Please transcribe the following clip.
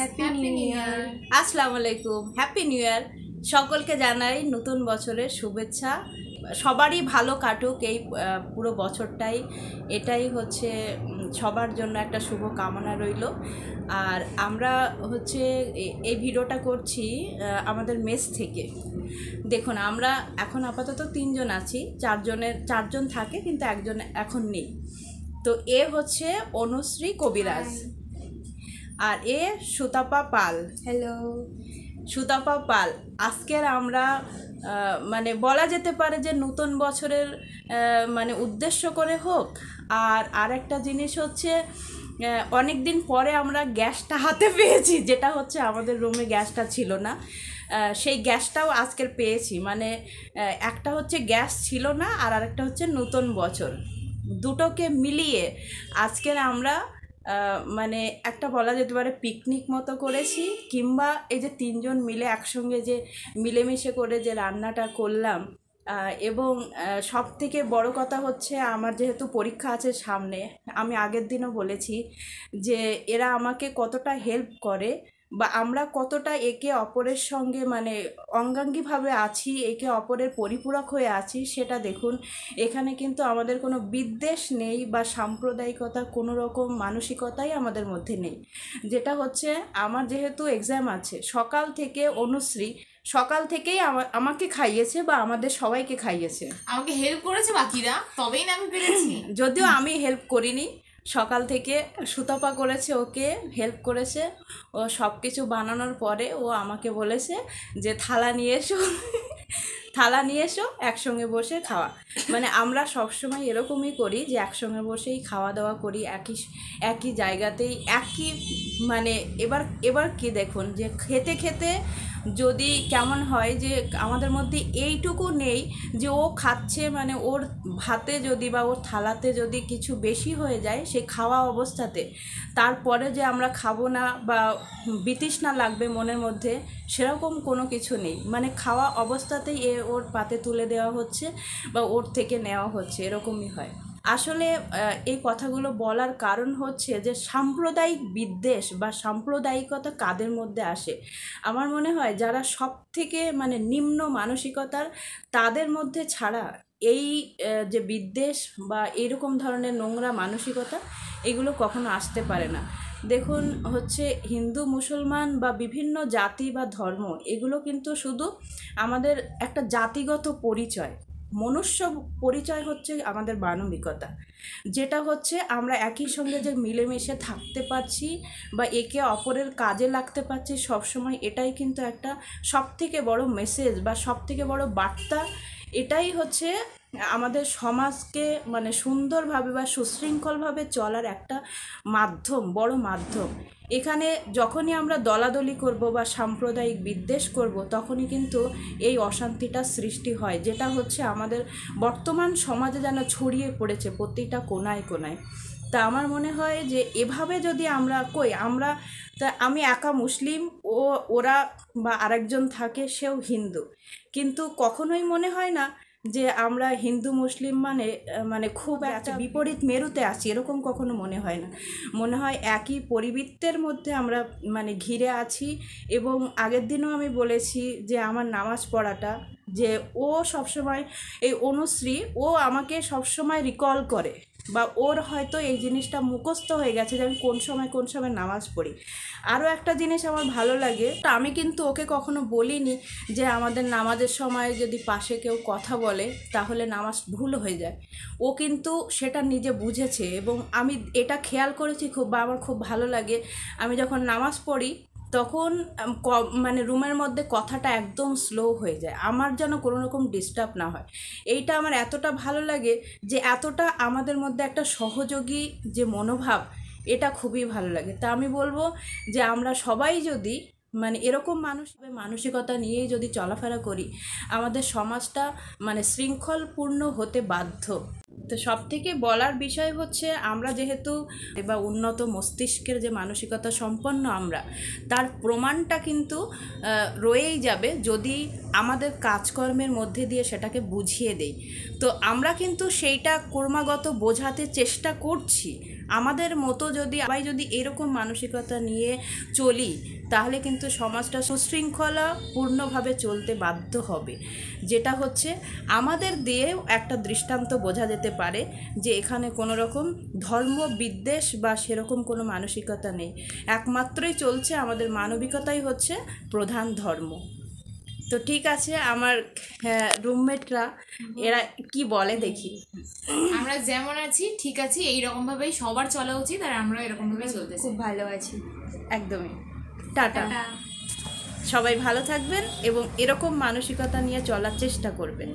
Happy new year. আসসালামু আলাইকুম, happy new year. সকলকে জানাই নতুন বছরের শুভেচ্ছা। সবারই ভালো কাটুক এই পুরো বছরটাই, এটাই হচ্ছে সবার জন্য একটা শুভ কামনা রইল। আর আমরা হচ্ছে এই ভিডিওটা করছি আমাদের মেস থেকে। দেখুন, আমরা এখন আপাতত 3 জন আছি, 4জন থাকে কিন্তু একজন এখন নেই। তো এ হচ্ছে অনুশ্রী কবিরাজ, আর এ সুতাপা পাল। হ্যালো, সুতাপা পাল। আজকের আমরা মানে বলা যেতে পারে যে নতুন বছরের মানে উদ্দেশ্য করে হোক, আর একটা জিনিস হচ্ছে অনেক দিন পরে আমরা গ্যাসটা হাতে পেয়েছি, যেটা হচ্ছে আমাদের রুমে গ্যাসটা ছিল না, সেই গ্যাসটাও আজকের পেয়েছি। মানে একটা হচ্ছে গ্যাস ছিল না, আর আরেকটা হচ্ছে নতুন বছর, দুটোকে মিলিয়ে আজকের আমরা মানে একটা বলা যেতে পারে পিকনিক মতো করেছি। কিংবা এই যে 3 জন মিলে একসঙ্গে যে মিলেমিশে করে যে রান্নাটা করলাম, এবং সব থেকে বড় কথা হচ্ছে আমার যেহেতু পরীক্ষা আছে সামনে, আমি আগের দিনও বলেছি যে এরা আমাকে কতটা হেল্প করে বা আমরা কতটা একে অপরের সঙ্গে মানে অঙ্গাঙ্গিভাবে আছি, একে অপরের পরিপূরক হয়ে আছি, সেটা দেখুন। এখানে কিন্তু আমাদের কোনো বিদ্বেষ নেই বা সাম্প্রদায়িকতা, কোনো রকম মানসিকতাই আমাদের মধ্যে নেই। যেটা হচ্ছে আমার যেহেতু এক্সাম আছে, সকাল থেকে অনুশ্রী সকাল থেকেই আমাকে খাইয়েছে বা আমাদের সবাইকে খাইয়েছে, আমাকে হেল্প করেছে বাকিরা, তবেই না আমি পেরেছি। যদিও আমি হেল্প করিনি, সকাল থেকে সুতপা করেছে, ওকে হেল্প করেছে। ও সব কিছু বানানোর পরে ও আমাকে বলেছে যে থালা নিয়ে এসো, থালা নিয়ে এসো, একসঙ্গে বসে খাওয়া। মানে আমরা সবসময় এরকমই করি যে একসঙ্গে বসেই খাওয়া দাওয়া করি, একই জায়গাতেই একই মানে এবার কি দেখুন যে খেতে খেতে যদি কেমন হয় যে আমাদের মধ্যে এইটুকু নেই যে ও খাচ্ছে, মানে ওর ভাতে যদি বা ওর থালাতে যদি কিছু বেশি হয়ে যায় সে খাওয়া অবস্থাতে, তারপরে যে আমরা খাবো না বা বিতৃষ্ণা লাগবে মনের মধ্যে, সেরকম কোনো কিছু নেই। মানে খাওয়া অবস্থাতেই ওর পাতে তুলে দেওয়া হচ্ছে বা ওর থেকে নেওয়া হচ্ছে, এরকমই হয়। আসলে এই কথাগুলো বলার কারণ হচ্ছে যে সাম্প্রদায়িক বিদ্বেষ বা সাম্প্রদায়িকতা কাদের মধ্যে আসে। আমার মনে হয় যারা সব থেকে মানে নিম্ন মানসিকতার, তাদের মধ্যে ছাড়া এই যে বিদ্বেষ বা এরকম ধরনের নোংরা মানসিকতা, এগুলো কখনো আসতে পারে না। দেখুন হচ্ছে হিন্দু মুসলমান বা বিভিন্ন জাতি বা ধর্ম, এগুলো কিন্তু শুধু আমাদের একটা জাতিগত পরিচয়। মনুষ্য পরিচয় হচ্ছে আমাদের মানবিকতা, যেটা হচ্ছে আমরা একই সঙ্গে যে মিলেমিশে থাকতে পারছি বা একে অপরের কাজে লাগতে পারছি সবসময়, এটাই কিন্তু একটা সবথেকে বড় মেসেজ বা সবথেকে বড় বার্তা। এটাই হচ্ছে আমাদের সমাজকে মানে সুন্দরভাবে বা সুশৃঙ্খলভাবে চলার একটা মাধ্যম, বড় মাধ্যম। এখানে যখনই আমরা দলাদলি করব বা সাম্প্রদায়িক বিদ্বেষ করব, তখনই কিন্তু এই অশান্তিটা সৃষ্টি হয়, যেটা হচ্ছে আমাদের বর্তমান সমাজে যেন ছড়িয়ে পড়েছে প্রতিটা কোনায় কোনায়। তা আমার মনে হয় যে এভাবে যদি আমরা তা আমি একা মুসলিম, ওরা বা আরেকজন থাকে সেও হিন্দু, কিন্তু কখনোই মনে হয় না যে আমরা হিন্দু মুসলিম মানে খুব একটা বিপরীত মেরুতে আছি, এরকম কখনো মনে হয় না। মনে হয় একই পরিবৃত্তের মধ্যে আমরা মানে ঘিরে আছি। এবং আগের দিনও আমি বলেছি যে আমার নামাজ পড়াটা, যে ও সবসময় এই অনুশ্রী ও আমাকে সবসময় রিকল করে বা ওর হয়তো এই জিনিসটা মুখস্থ হয়ে গেছে যে আমি কোন সময় নামাজ পড়ি। আরও একটা জিনিস আমার ভালো লাগে, আমি কিন্তু ওকে কখনো বলিনি যে আমাদের নামাজের সময় যদি পাশে কেউ কথা বলে তাহলে নামাজ ভুল হয়ে যায়। ও কিন্তু সেটা নিজে বুঝেছে, এবং আমি এটা খেয়াল করেছি খুব, বা আমার খুব ভালো লাগে আমি যখন নামাজ পড়ি তখন মানে রুমের মধ্যে কথাটা একদম স্লো হয়ে যায়, আমার যেন কোনো রকম ডিস্টার্ব না হয়। এইটা আমার এতটা ভালো লাগে যে এতটা আমাদের মধ্যে একটা সহযোগী যে মনোভাব, এটা খুবই ভালো লাগে। তা আমি বলবো যে আমরা সবাই যদি মানে এরকম মানসিকতা নিয়েই যদি চলাফেরা করি, আমাদের সমাজটা মানে শৃঙ্খলপূর্ণ হতে বাধ্য। তো সব থেকে বলার বিষয় হচ্ছে আমরা যেহেতু বা উন্নত মস্তিষ্কের যে মানসিকতা সম্পন্ন আমরা, তার প্রমাণটা কিন্তু রয়েই যাবে যদি আমাদের কাজকর্মের মধ্যে দিয়ে সেটাকে বুঝিয়ে দেই। তো আমরা কিন্তু সেইটা ক্রমাগত বোঝাতে চেষ্টা করছি। আমাদের মতো যদি যদি এরকম মানসিকতা নিয়ে চলি, তাহলে কিন্তু সমাজটা সুশৃঙ্খলা পূর্ণভাবে চলতে বাধ্য হবে। যেটা হচ্ছে আমাদের দিয়েও একটা দৃষ্টান্ত বোঝা যেতে পারে যে এখানে কোনো রকম ধর্ম বিদ্বেষ বা সেরকম কোনো মানসিকতা নেই, একমাত্রই চলছে আমাদের মানবিকতাই হচ্ছে প্রধান ধর্ম। তো ঠিক আছে, আমার রুমমেটরা এরা কি বলে দেখি। আমরা যেমন আছি ঠিক আছি, এইরকম ভাবেই সবার চলা উচিত, আর আমরা এরকম ভাবে চলতেছি। খুব ভালো আছি। একদমই। টাটা। সবাই ভালো থাকবেন এবং এরকম মানসিকতা নিয়ে চলার চেষ্টা করবেন।